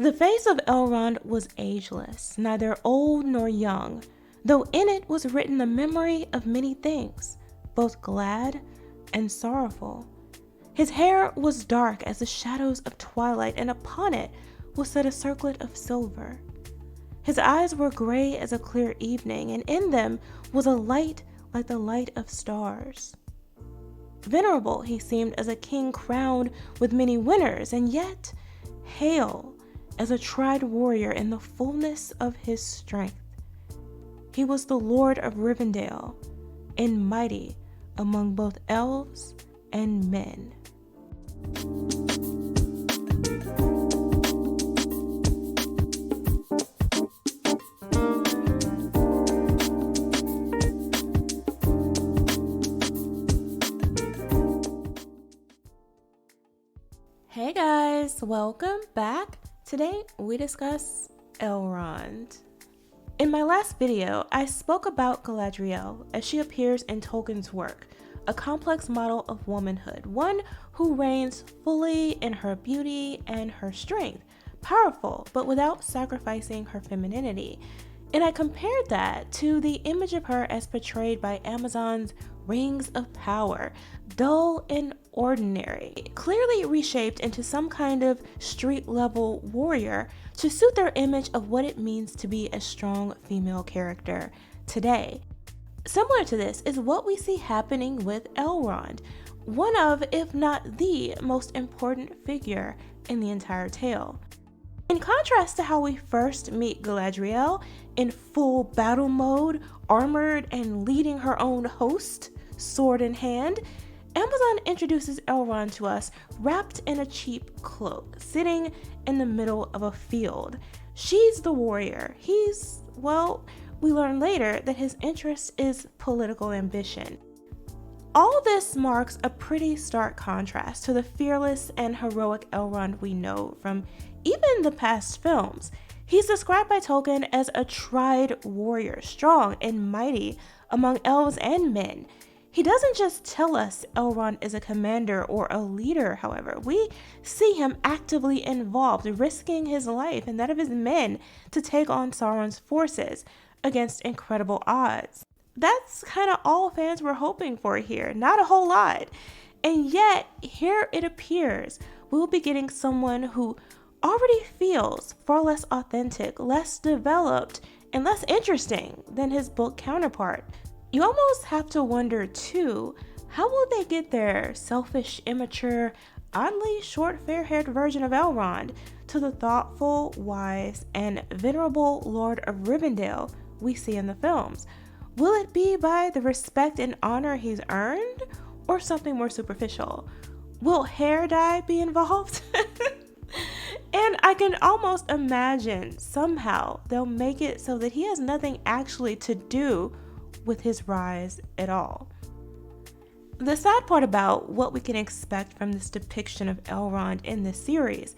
The face of Elrond was ageless, neither old nor young, though in it was written the memory of many things, both glad and sorrowful. His hair was dark as the shadows of twilight, and upon it was set a circlet of silver. His eyes were gray as a clear evening, and in them was a light like the light of stars. Venerable he seemed as a king crowned with many winners, and yet hale as a tried warrior in the fullness of his strength. He was the Lord of Rivendell, and mighty among both elves and men. Hey guys, welcome back. Today we discuss Elrond. In my last video, I spoke about Galadriel as she appears in Tolkien's work, a complex model of womanhood, one who reigns fully in her beauty and her strength, powerful but without sacrificing her femininity. And I compared that to the image of her as portrayed by Amazon's Rings of Power, dull and ordinary, clearly reshaped into some kind of street-level warrior to suit their image of what it means to be a strong female character today. Similar to this is what we see happening with Elrond, one of, if not the most important figure in the entire tale. In contrast to how we first meet Galadriel in full battle mode, armored and leading her own host, sword in hand, Amazon introduces Elrond to us wrapped in a cheap cloak, sitting in the middle of a field. She's the warrior. We learn later that his interest is political ambition. All this marks a pretty stark contrast to the fearless and heroic Elrond we know from even the past films. He's described by Tolkien as a tried warrior, strong and mighty among elves and men. He doesn't just tell us Elrond is a commander or a leader, however. We see him actively involved, risking his life and that of his men to take on Sauron's forces against incredible odds. That's kind of all fans were hoping for here, not a whole lot. And yet, here it appears we'll be getting someone who already feels far less authentic, less developed, and less interesting than his book counterpart. You almost have to wonder too, how will they get their selfish, immature, oddly short, fair-haired version of Elrond to the thoughtful, wise, and venerable Lord of Rivendell we see in the films? Will it be by the respect and honor he's earned, or something more superficial? Will hair dye be involved? And I can almost imagine somehow they'll make it so that he has nothing actually to do with his rise at all. The sad part about what we can expect from this depiction of Elrond in this series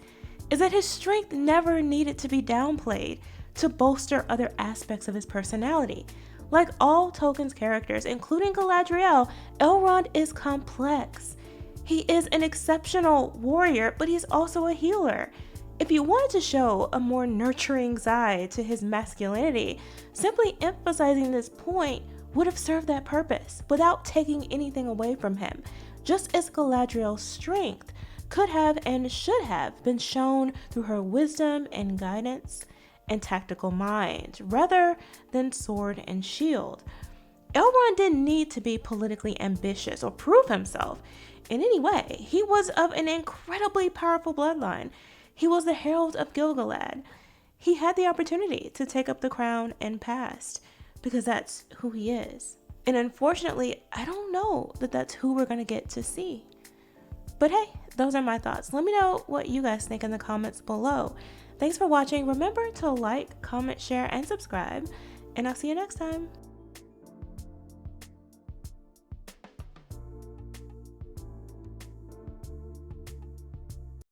is that his strength never needed to be downplayed to bolster other aspects of his personality. Like all Tolkien's characters, including Galadriel, Elrond is complex. He is an exceptional warrior, but he's also a healer. If you wanted to show a more nurturing side to his masculinity, simply emphasizing this point would have served that purpose without taking anything away from him, just as Galadriel's strength could have and should have been shown through her wisdom and guidance and tactical mind, rather than sword and shield. Elrond didn't need to be politically ambitious or prove himself in any way. He was of an incredibly powerful bloodline. He was the herald of Gil-galad. He had the opportunity to take up the crown and passed, because that's who he is. And unfortunately, I don't know that that's who we're going to get to see. But hey, those are my thoughts. Let me know what you guys think in the comments below. Thanks for watching. Remember to like, comment, share, and subscribe, and I'll see you next time.